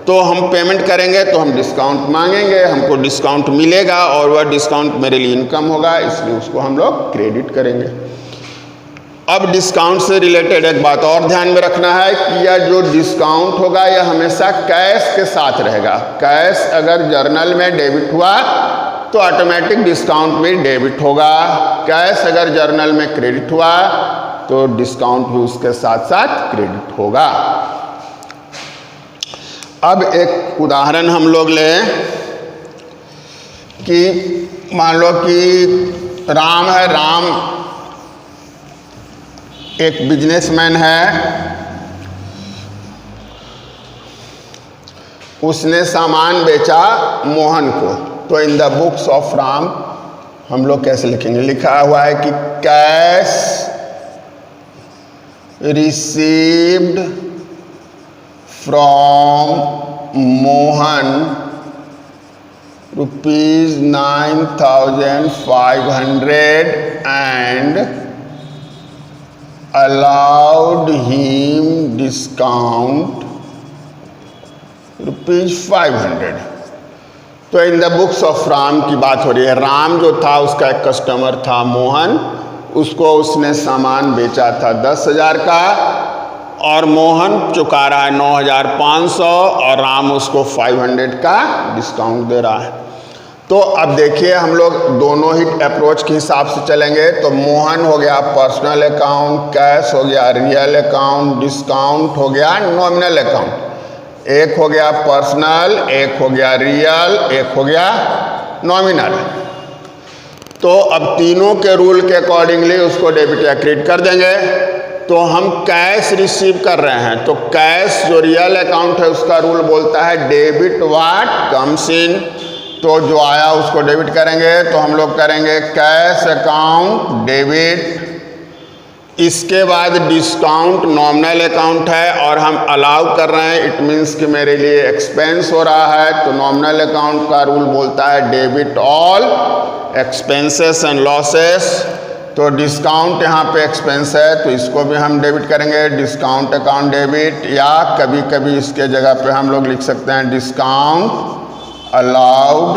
Speaker 1: तो हम पेमेंट करेंगे तो हम डिस्काउंट मांगेंगे, हमको डिस्काउंट मिलेगा और वह डिस्काउंट मेरे लिए इनकम होगा, इसलिए उसको हम लोग क्रेडिट करेंगे। अब डिस्काउंट से रिलेटेड एक बात और ध्यान में रखना है कि यह जो डिस्काउंट होगा यह हमेशा कैश के साथ रहेगा। कैश अगर जर्नल में डेबिट हुआ तो ऑटोमेटिक डिस्काउंट भी डेबिट होगा। कैश अगर जर्नल में क्रेडिट हुआ तो डिस्काउंट भी उसके साथ साथ क्रेडिट होगा। अब एक उदाहरण हम लोग लें कि मान लो कि राम है, राम एक बिजनेसमैन है, उसने सामान बेचा मोहन को। तो in the books of Ram हम लोग कैसे लिखेंगे? लिखा हुआ है कि cash received from Mohan ₹9,500 and allowed him discount ₹500। तो in the books of Ram की बात हो रही है। राम जो था उसका एक कस्टमर था मोहन, उसको उसने सामान बेचा था 10,000 का और मोहन चुका रहा है 9,500 और राम उसको 500 का डिस्काउंट दे रहा है। तो अब देखिए हम लोग दोनों ही अप्रोच के हिसाब से चलेंगे। तो मोहन हो गया पर्सनल अकाउंट, कैश हो गया रियल अकाउंट, डिस्काउंट हो गया नॉमिनल अकाउंट। एक हो गया पर्सनल, एक हो गया रियल, एक हो गया नॉमिनल। तो अब तीनों के रूल के अकॉर्डिंगली उसको डेबिट या क्रेडिट कर देंगे। तो हम कैश रिसीव कर रहे हैं, तो कैश जो रियल अकाउंट है उसका रूल बोलता है डेबिट व्हाट कम्स इन। तो जो आया उसको डेबिट करेंगे, तो हम लोग करेंगे कैश अकाउंट डेबिट। इसके बाद डिस्काउंट नॉमिनल अकाउंट है और हम अलाउ कर रहे हैं, इट मीन्स कि मेरे लिए एक्सपेंस हो रहा है। तो नॉमिनल अकाउंट का रूल बोलता है debit all expenses and losses. तो डिस्काउंट यहाँ पे एक्सपेंस है तो इसको भी हम डेबिट करेंगे, डिस्काउंट अकाउंट डेबिट। या कभी कभी इसके जगह पे हम लोग लिख सकते हैं डिस्काउंट अलाउड,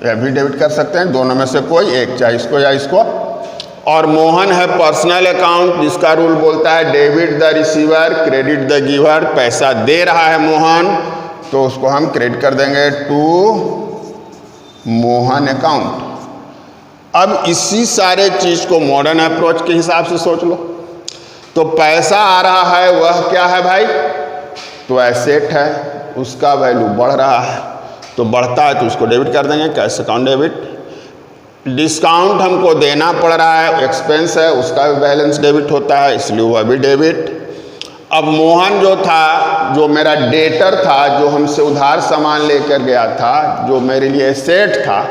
Speaker 1: यह भी डेबिट कर सकते हैं, दोनों में से कोई एक, चाहे इसको या इसको। और मोहन है पर्सनल अकाउंट जिसका रूल बोलता है debit the receiver credit the giver. पैसा दे रहा है मोहन तो उसको हम क्रेडिट कर देंगे टू मोहन अकाउंट। अब इसी सारे चीज़ को मॉडर्न अप्रोच के हिसाब से सोच लो। तो पैसा आ रहा है वह क्या है भाई? तो एसेट है, उसका वैल्यू बढ़ रहा है, तो बढ़ता है तो उसको डेबिट कर देंगे, कैश अकाउंट डेबिट। डिस्काउंट हमको देना पड़ रहा है, एक्सपेंस है, उसका भी बैलेंस डेबिट होता है, इसलिए वह भी डेबिट। अब मोहन जो था, जो मेरा डेटर था, जो हमसे उधार सामान लेकर गया था, जो मेरे लिए एसेट था,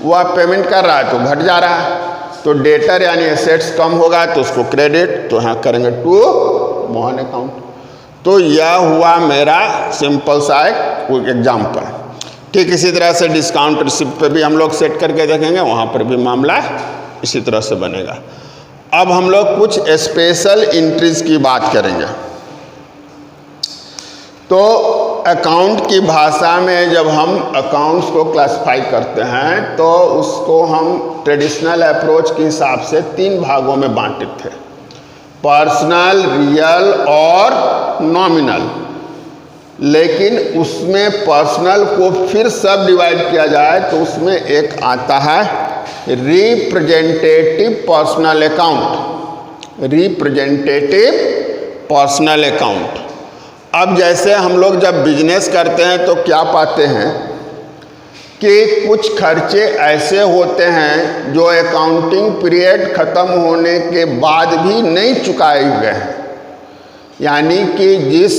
Speaker 1: वह पेमेंट कर रहा है तो घट जा रहा है। तो डेटर यानी एसेट्स कम होगा तो उसको क्रेडिट, तो यहाँ करेंगे टू मोहन अकाउंट। तो यह हुआ मेरा सिंपल सा एक एग्जाम्पल। ठीक इसी तरह से डिस्काउंट रिसिप्ट पे भी हम लोग सेट करके देखेंगे, वहाँ पर भी मामला इसी तरह से बनेगा। अब हम लोग कुछ स्पेशल एंट्रीज की बात करेंगे। तो अकाउंट की भाषा में जब हम अकाउंट्स को क्लासिफाई करते हैं तो उसको हम ट्रेडिशनल अप्रोच के हिसाब से 3 भागों में बांटे थे, पर्सनल, रियल और नॉमिनल। लेकिन उसमें पर्सनल को फिर सब डिवाइड किया जाए तो उसमें एक आता है representative personal account, representative personal account. अब जैसे हम लोग जब बिजनेस करते हैं तो क्या पाते हैं कि कुछ खर्चे ऐसे होते हैं जो अकाउंटिंग पीरियड ख़त्म होने के बाद भी नहीं चुकाए हुए हैं। यानी कि जिस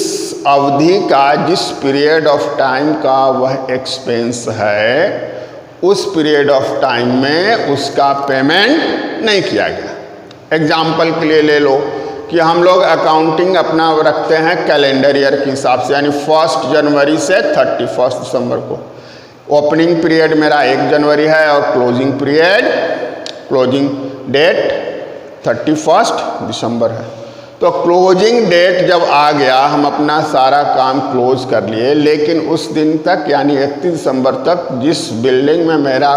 Speaker 1: अवधि का, जिस पीरियड ऑफ टाइम का वह एक्सपेंस है, उस पीरियड ऑफ टाइम में उसका पेमेंट नहीं किया गया। एग्जाम्पल के लिए ले लो कि हम लोग अकाउंटिंग अपना रखते हैं कैलेंडर ईयर के हिसाब से, यानी 1 जनवरी से 31 दिसंबर को। ओपनिंग पीरियड मेरा 1 जनवरी है और क्लोजिंग पीरियड, क्लोजिंग डेट 31 दिसंबर है। तो क्लोजिंग डेट जब आ गया, हम अपना सारा काम क्लोज कर लिए, लेकिन उस दिन तक यानी 31 दिसंबर तक जिस बिल्डिंग में मेरा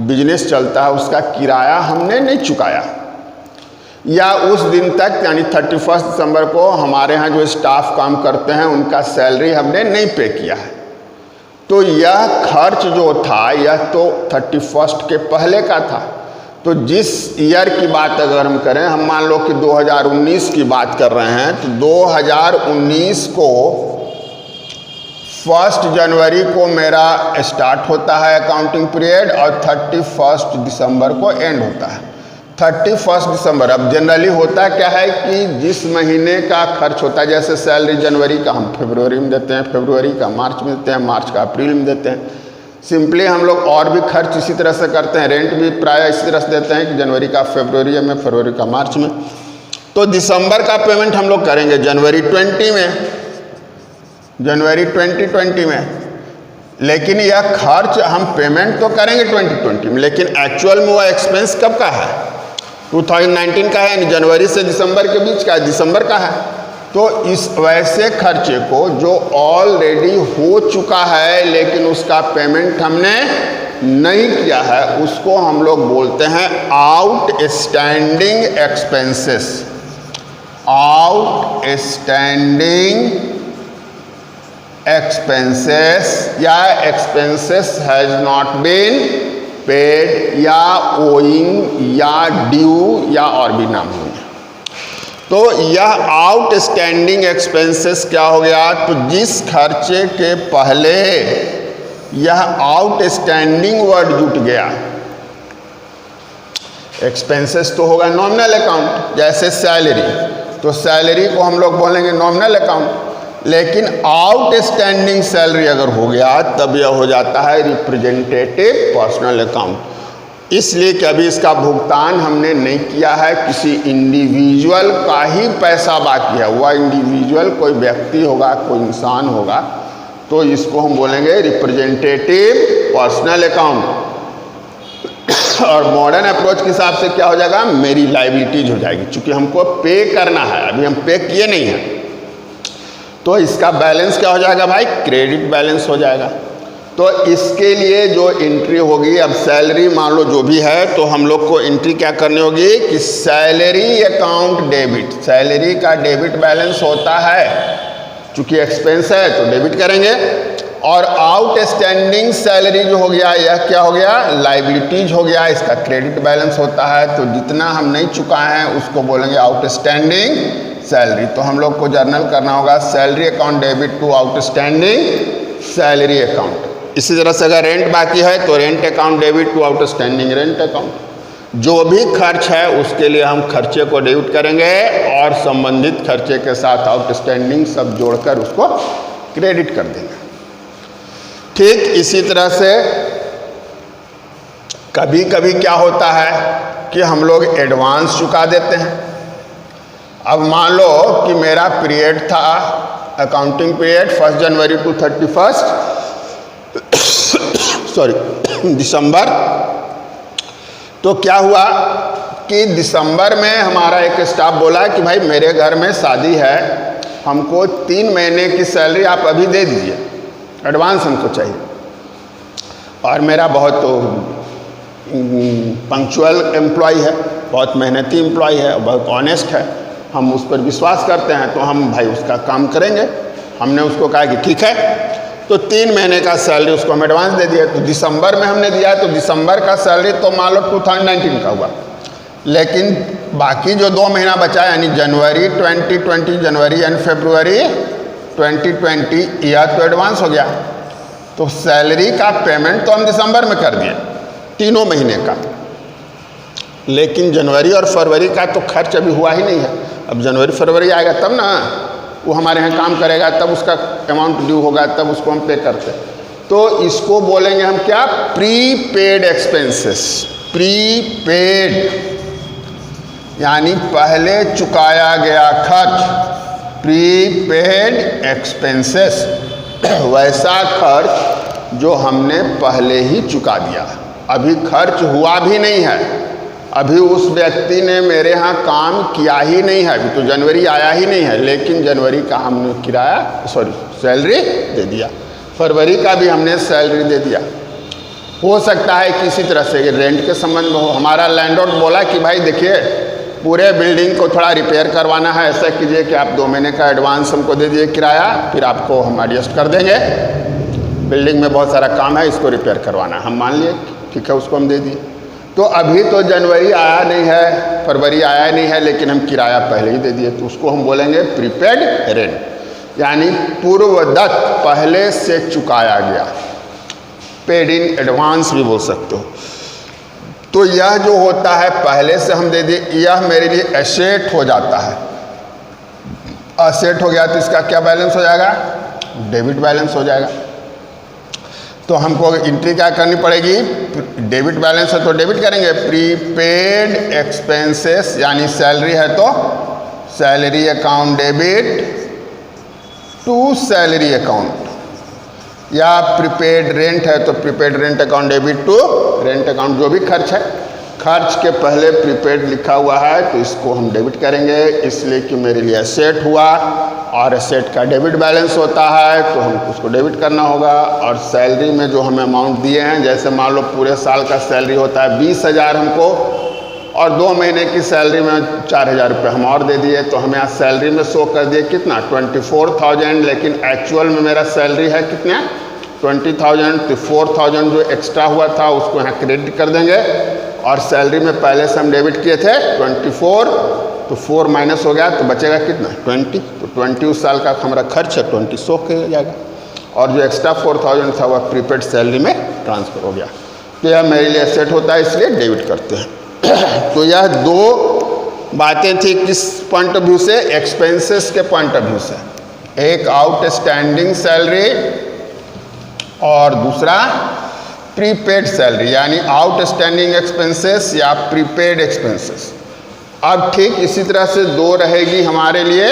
Speaker 1: बिजनेस चलता है उसका किराया हमने नहीं चुकाया, या उस दिन तक यानी 31 दिसंबर को हमारे यहाँ जो स्टाफ काम करते हैं उनका सैलरी हमने नहीं पे किया है। तो यह खर्च जो था यह तो 31 के पहले का था। तो जिस ईयर की बात अगर हम करें, हम मान लो कि 2019 की बात कर रहे हैं, तो 2019 को 1 जनवरी को मेरा स्टार्ट होता है अकाउंटिंग पीरियड और 31 दिसंबर को एंड होता है। 31 दिसंबर, अब जनरली होता क्या है कि जिस महीने का खर्च होता है, जैसे सैलरी जनवरी का हम फरवरी में देते हैं, फरवरी का मार्च में देते हैं, मार्च का अप्रैल में देते हैं। सिंपली हम लोग और भी खर्च इसी तरह से करते हैं, रेंट भी प्राय इसी तरह से देते हैं कि जनवरी का फरवरी में, फरवरी का मार्च में। तो दिसंबर का पेमेंट हम लोग करेंगे जनवरी 20 में, जनवरी 2020 में। लेकिन यह खर्च हम पेमेंट तो करेंगे 2020 में, लेकिन एक्चुअल में वह एक्सपेंस कब का है? 2019 का है, यानी जनवरी से दिसंबर के बीच का है, दिसंबर का है। तो इस वैसे खर्चे को जो ऑलरेडी हो चुका है लेकिन उसका पेमेंट हमने नहीं किया है, उसको हम लोग बोलते हैं आउटस्टैंडिंग एक्सपेंसेस। आउटस्टैंडिंग एक्सपेंसेस या expenses has not been paid या ओइंग या ड्यू या और भी नाम होंगे। तो यह आउटस्टैंडिंग एक्सपेंसेस क्या हो गया? तो जिस खर्चे के पहले यह आउटस्टैंडिंग वर्ड जुट गया, एक्सपेंसेस तो होगा नॉमिनल अकाउंट, जैसे सैलरी, तो सैलरी को हम लोग बोलेंगे नॉमिनल अकाउंट। लेकिन आउटस्टैंडिंग सैलरी अगर हो गया तब यह हो जाता है रिप्रेजेंटेटिव पर्सनल अकाउंट। इसलिए कि अभी इसका भुगतान हमने नहीं किया है, किसी इंडिविजुअल का ही पैसा बाकी है, वह इंडिविजुअल कोई व्यक्ति होगा, कोई इंसान होगा, तो इसको हम बोलेंगे रिप्रेजेंटेटिव पर्सनल अकाउंट। और मॉडर्न अप्रोच के हिसाब से क्या हो जाएगा? मेरी लायबिलिटीज हो जाएगी, चूंकि हमको पे करना है, अभी हम पे किए नहीं हैं, तो इसका बैलेंस क्या हो जाएगा भाई? क्रेडिट बैलेंस हो जाएगा। तो इसके लिए जो एंट्री होगी, अब सैलरी मान लो जो भी है, तो हम लोग को एंट्री क्या करनी होगी कि सैलरी अकाउंट डेबिट, सैलरी का डेबिट बैलेंस होता है, चूंकि एक्सपेंस है तो डेबिट करेंगे। और आउटस्टैंडिंग सैलरी जो हो गया, यह क्या हो गया? लायबिलिटीज हो गया, इसका क्रेडिट बैलेंस होता है। तो जितना हम नहीं चुकाए हैं उसको बोलेंगे आउटस्टैंडिंग सैलरी। तो हम लोग को जर्नल करना होगा salary account debit to outstanding salary account. इसी तरह से अगर रेंट बाकी है तो rent account debit to outstanding rent account. जो भी खर्च है उसके लिए हम खर्चे को डेबिट करेंगे और संबंधित खर्चे के साथ आउटस्टैंडिंग सब जोड़कर उसको क्रेडिट कर देंगे। ठीक इसी तरह से कभी कभी क्या होता है कि हम लोग एडवांस चुका देते हैं। अब मान लो कि मेरा पीरियड था अकाउंटिंग पीरियड 1 जनवरी टू 31 दिसंबर। तो क्या हुआ कि दिसंबर में हमारा एक स्टाफ बोला कि भाई मेरे घर में शादी है, हमको 3 महीने की सैलरी आप अभी दे दीजिए, एडवांस हमको चाहिए। और मेरा बहुत पंक्चुअल एम्प्लॉय है, बहुत मेहनती एम्प्लॉय है, बहुत ऑनेस्ट है, हम उस पर विश्वास करते हैं, तो हम भाई उसका काम करेंगे। हमने उसको कहा कि ठीक है, तो 3 महीने का सैलरी उसको हम एडवांस दे दिया। तो दिसंबर में हमने दिया, तो दिसंबर का सैलरी तो मान लो 2019 का हुआ, लेकिन बाकी जो 2 महीना बचा यानी जनवरी 2020, जनवरी एंड फरवरी 2020, यह तो एडवांस हो गया। तो सैलरी का पेमेंट तो हम दिसंबर में कर दिए 3 महीने का, लेकिन जनवरी और फरवरी का तो खर्च अभी हुआ ही नहीं है। अब जनवरी फरवरी आएगा तब ना वो हमारे यहाँ काम करेगा, तब उसका अमाउंट ड्यू होगा, तब उसको हम पे करते हैं। तो इसको बोलेंगे हम क्या? Prepaid expenses. प्रीपेड यानी पहले चुकाया गया खर्च, प्रीपेड एक्सपेंसेस। वैसा खर्च जो हमने पहले ही चुका दिया, अभी खर्च हुआ भी नहीं है, अभी उस व्यक्ति ने मेरे यहाँ काम किया ही नहीं है, अभी तो जनवरी आया ही नहीं है, लेकिन जनवरी का हमने सैलरी दे दिया, फरवरी का भी हमने सैलरी दे दिया। हो सकता है कि इसी तरह से रेंट के संबंध में हो, हमारा लैंडलॉर्ड बोला कि भाई देखिए पूरे बिल्डिंग को थोड़ा रिपेयर करवाना है, ऐसा कीजिए कि आप 2 महीने का एडवांस हमको दे दीजिए किराया, फिर आपको हम एडजस्ट कर देंगे, बिल्डिंग में बहुत सारा काम है, इसको रिपेयर करवाना है। हम मान लिए ठीक है, उसको हम दे दिए। तो अभी तो जनवरी आया नहीं है, फरवरी आया नहीं है, लेकिन हम किराया पहले ही दे दिए, तो उसको हम बोलेंगे प्रीपेड रेंट, यानी पूर्वदत्त, पहले से चुकाया गया, पेड इन एडवांस भी बोल सकते हो। तो यह जो होता है पहले से हम दे दिए, यह मेरे लिए एसेट हो जाता है। एसेट हो गया तो इसका क्या बैलेंस हो जाएगा? डेबिट बैलेंस हो जाएगा। तो हमको एंट्री क्या करनी पड़ेगी? डेबिट बैलेंस है तो डेबिट करेंगे, प्रीपेड एक्सपेंसेस, यानी सैलरी है तो salary account debit to salary account, या प्रीपेड रेंट है तो prepaid rent account debit to rent account. जो भी खर्च है, खर्च के पहले प्रीपेड लिखा हुआ है तो इसको हम डेबिट करेंगे, इसलिए कि मेरे लिए एसेट हुआ, और एसेट का डेबिट बैलेंस होता है तो हमको उसको डेबिट करना होगा। और सैलरी में जो हमें अमाउंट दिए हैं, जैसे मान लो पूरे साल का सैलरी होता है 20,000 हमको, और 2 महीने की सैलरी में 4,000 रुपये हम और दे दिए, तो हमें यहाँ सैलरी में शो कर दिए कितना? 24,000, लेकिन एक्चुअल में मेरा सैलरी है कितना? 20,000। तो 4,000 जो एक्स्ट्रा हुआ था उसको यहाँ क्रेडिट कर देंगे, और सैलरी में पहले से हम डेबिट किए थे 24, तो 4 माइनस हो गया तो बचेगा कितना? 20। तो 20 उस साल का हमारा खर्च है, 20 शो किया जाएगा, और जो एक्स्ट्रा 4,000 था वह प्रीपेड सैलरी में ट्रांसफ़र हो गया। तो यह मेरे लिए एसेट होता है, इसलिए डेबिट करते हैं। तो यह दो बातें थी, किस पॉइंट ऑफ व्यू से? एक्सपेंसेस के पॉइंट ऑफ व्यू से। एक आउटस्टैंडिंग सैलरी और दूसरा प्रीपेड सैलरी, यानी आउटस्टैंडिंग एक्सपेंसेस या प्रीपेड एक्सपेंसेस। अब ठीक इसी तरह से दो रहेगी हमारे लिए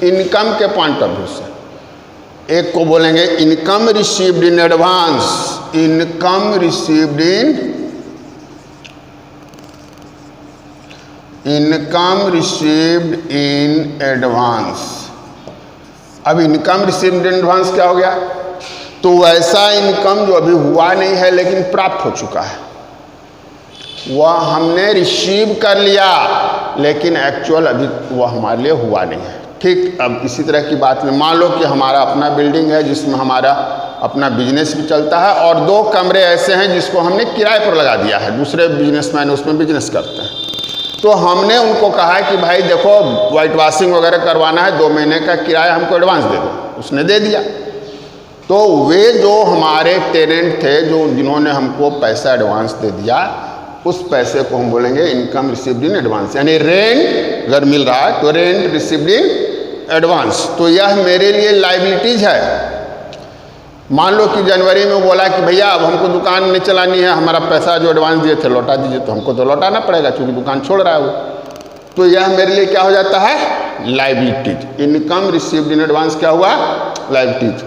Speaker 1: इनकम के पॉइंट ऑफ व्यू से। एक को बोलेंगे income received in advance, income received in advance. अब इनकम रिसीव्ड इन एडवांस क्या हो गया? तो वैसा इनकम जो अभी हुआ नहीं है लेकिन प्राप्त हो चुका है, वह हमने रिसीव कर लिया, लेकिन एक्चुअल अभी वह हमारे लिए हुआ नहीं है। ठीक, अब इसी तरह की बात में मान लो कि हमारा अपना बिल्डिंग है जिसमें हमारा अपना बिजनेस भी चलता है, और 2 कमरे ऐसे हैं जिसको हमने किराए पर लगा दिया है, दूसरे बिजनेसमैन उसमें बिजनेस करते हैं। तो हमने उनको कहा है कि भाई देखो वाइट वॉशिंग वगैरह करवाना है, 2 महीने का किराया हमको एडवांस दे दो, उसने दे दिया। तो वे जो हमारे टेनेंट थे, जो जिन्होंने हमको पैसा एडवांस दे दिया, उस पैसे को हम बोलेंगे इनकम रिसीव्ड इन एडवांस, यानी रेंट अगर मिल रहा है तो रेंट रिसीव्ड इन एडवांस। तो यह मेरे लिए लाइबिलिटीज है। मान लो कि जनवरी में बोला कि भैया अब हमको दुकान नहीं चलानी है, हमारा पैसा जो एडवांस दिए थे लौटा दीजिए, तो हमको तो लौटाना पड़ेगा क्योंकि दुकान छोड़ रहा है वो। तो यह मेरे लिए क्या हो जाता है? Liabilities. Income received in advance क्या हुआ? लाइबिलिटीज।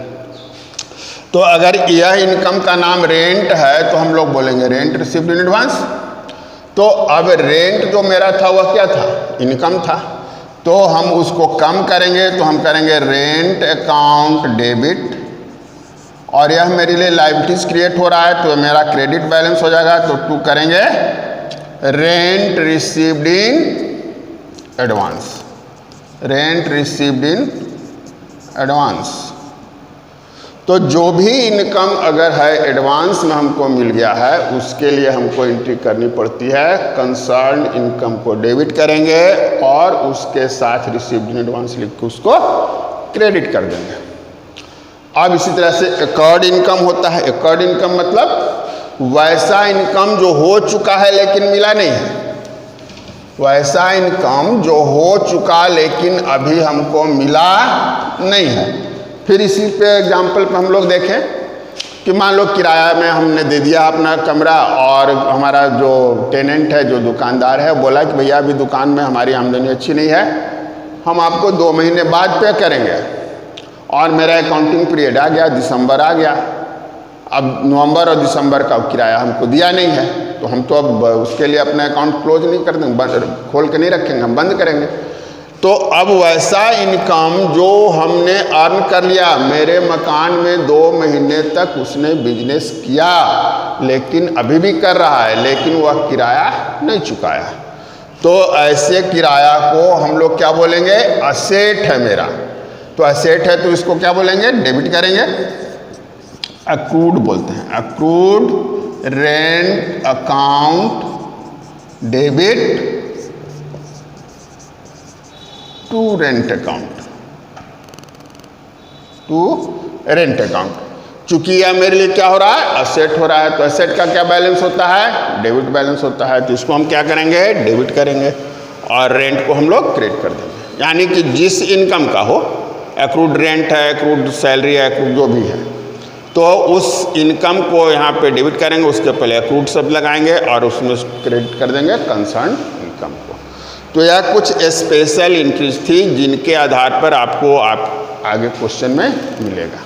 Speaker 1: तो अगर यह इनकम का नाम रेंट है तो हम लोग बोलेंगे रेंट रिसीव्ड इन एडवांस। तो अब रेंट जो मेरा था वह क्या था? इनकम था, तो हम उसको कम करेंगे, तो हम करेंगे रेंट अकाउंट डेबिट, और यह मेरे लिए लाइबिलिटीज क्रिएट हो रहा है तो मेरा क्रेडिट बैलेंस हो जाएगा, तो 2 करेंगे rent received in advance, rent received in advance. तो जो भी इनकम अगर है एडवांस में हमको मिल गया है, उसके लिए हमको एंट्री करनी पड़ती है, कंसर्न इनकम को डेबिट करेंगे और उसके साथ रिसीव्ड इन एडवांस लिख के उसको क्रेडिट कर देंगे। अब इसी तरह से एकॉर्ड इनकम होता है। एकॉर्ड इनकम मतलब वैसा इनकम जो हो चुका है लेकिन मिला नहीं है, वैसा इनकम जो हो चुका लेकिन अभी हमको मिला नहीं है। फिर इसी पे एग्जाम्पल पे हम लोग देखें कि मान लो किराया में हमने दे दिया अपना कमरा, और हमारा जो टेनेंट है, जो दुकानदार है, बोला कि भैया अभी दुकान में हमारी आमदनी अच्छी नहीं है, हम आपको 2 महीने बाद पे करेंगे। और मेरा अकाउंटिंग पीरियड आ गया, दिसंबर आ गया, अब नवंबर और दिसंबर का किराया हमको दिया नहीं है, तो हम तो अब उसके लिए अपना अकाउंट क्लोज नहीं कर देंगे, खोल के नहीं रखेंगे, हम बंद करेंगे। तो अब वैसा इनकम जो हमने अर्न कर लिया, मेरे मकान में 2 महीने तक उसने बिजनेस किया लेकिन अभी भी कर रहा है, लेकिन वह किराया नहीं चुकाया, तो ऐसे किराया को हम लोग क्या बोलेंगे? असेट है मेरा। तो असेट है तो इसको क्या बोलेंगे? डेबिट करेंगे, अक्रूड बोलते हैं, accrued rent account debit to rent account, to rent account. चूंकि यह मेरे लिए क्या हो रहा है, असेट हो रहा है, तो असेट का क्या बैलेंस होता है, डेबिट बैलेंस होता है, तो इसको हम क्या करेंगे, डेबिट करेंगे, और रेंट को हम लोग क्रेडिट कर देंगे। यानी कि जिस इनकम का हो, एक्रूड रेंट है, एक्रूड सैलरी है, एक्रूड जो भी है, तो उस इनकम को यहाँ पे डेबिट करेंगे, उसके पहले एक्रूड सब लगाएंगे और उसमें क्रेडिट कर देंगे कंसर्न इनकम को। तो यह कुछ स्पेशल एंट्रीज थी जिनके आधार पर आपको आगे क्वेश्चन में मिलेगा।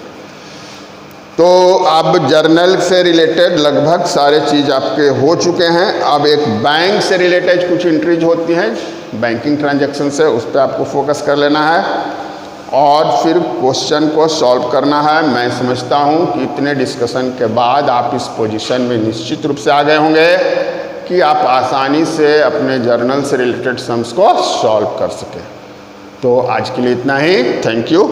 Speaker 1: तो अब जर्नल से रिलेटेड लगभग सारे चीज़ आपके हो चुके हैं। अब एक बैंक से रिलेटेड कुछ एंट्रीज होती हैं, बैंकिंग ट्रांजैक्शन से, उस पर आपको फोकस कर लेना है और फिर क्वेश्चन को सॉल्व करना है। मैं समझता हूँ कि इतने डिस्कशन के बाद आप इस पोजीशन में निश्चित रूप से आ गए होंगे कि आप आसानी से अपने जर्नल से रिलेटेड सम्स को सॉल्व कर सकें। तो आज के लिए इतना ही, थैंक यू।